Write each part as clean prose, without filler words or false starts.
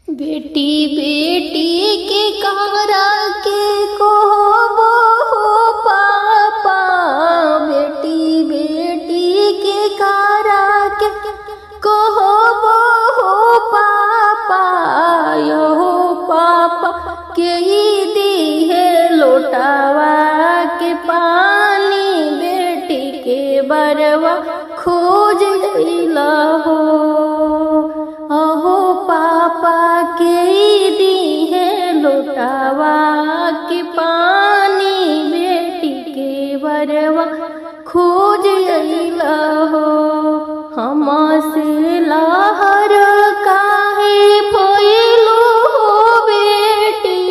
बेटी बेटी के कारा के कहबो पापा, बेटी बेटी के कारा के कहबो पापा, यो पापा के ही दी है लोटावा के पानी, बेटी के बरवा खोज गईला हो। अहो पापा के दी है लोटावा के पानी, बेटी के बरवा खोज अइला हो। हमसे लहर काहे भइलू हो बेटी,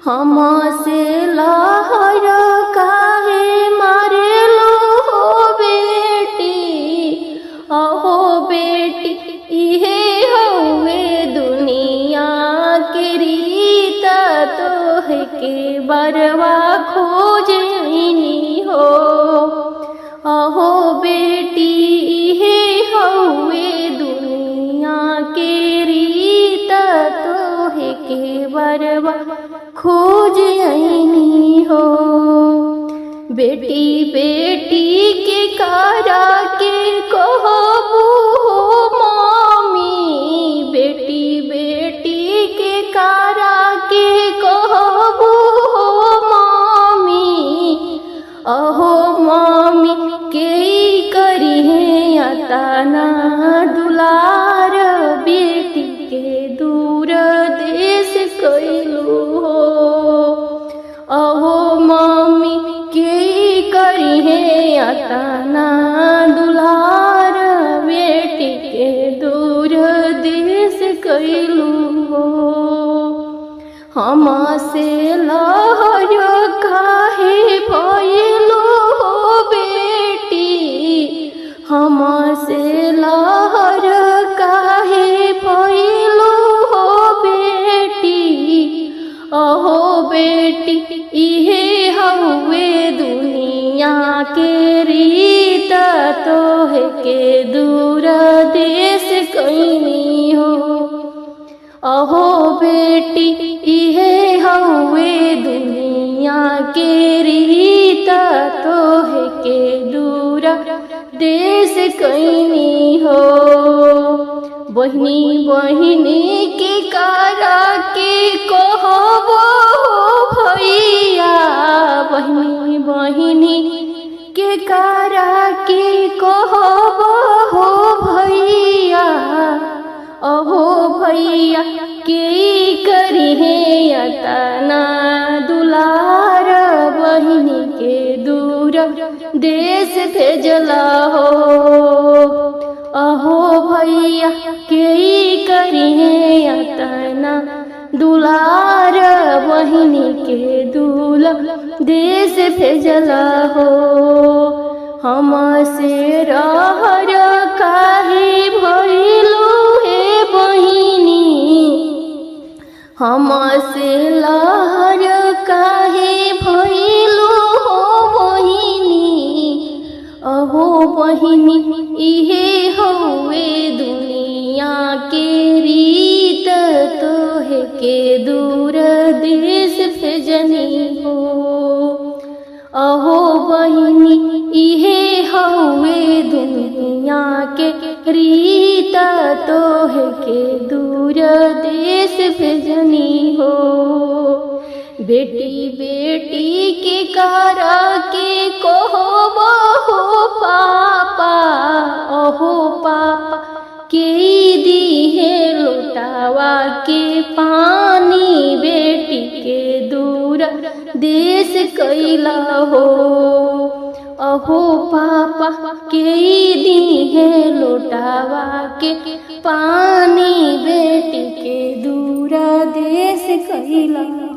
हमसे लहर काहे मारेलू हो बेटी। अहो बेटी इहे हउवे दुनिया के रीत, तोहे के बरवा खोजनी हो। अहो बेटी इहे हउवे दुनिया के रीत, तोहे के बरवा खोजनी हो। बेटी बेटी के कारा के कहबू मामी, बेटी बेटी के कारा के कहबू मामी। अहो मामी के करी है अतना दुलार, बेटी के दूर देश कैलू हो। अहो मामी के करी है अतना दुलार, बेटी के दूर देश कैलू हो। हमसे लहर काहे भइलू हो बेटी, हमसे लहर काहे भइलू हो बेटी। अहो बेटी इहे हउवे दुनिया के रीत, तोहे के दूर देश कैनी हो। अहो बेटी इहे हउवे दुनिया के रीत, तोहे के दूर देश कैनी हो। बहिनी बहिनी के कारा के कहबो भैया, बहिनी बहिनी के कारा के कहबो भैया। अहो भैया के करी है अतना दुलार, बहिनी के दूर देश भेजला हो। अहो भैया के करी है अतना दुलार, बहिनी के दूर देश भेजला हो। हमसे रहर काहे भइलू हे बहिनी, हमसे लहर काहे भइलू हो बहिनी। अहो बहिनी इहे हउवे दुनिया के रीत, तोहे के दूर देश भेजनी हो। अहो बहिनी इहे हउवे दुनिया के रीत, तोहे के दूर देश भेजनी हो। बेटी बेटी के कारा के कहबो पापा, अहो पापा के दी है लोटावा के पानी, बेटी के दूर देश कैला हो। अहो पापा के दी है लोटावा के पानी, बेटी के दूर देश कैला।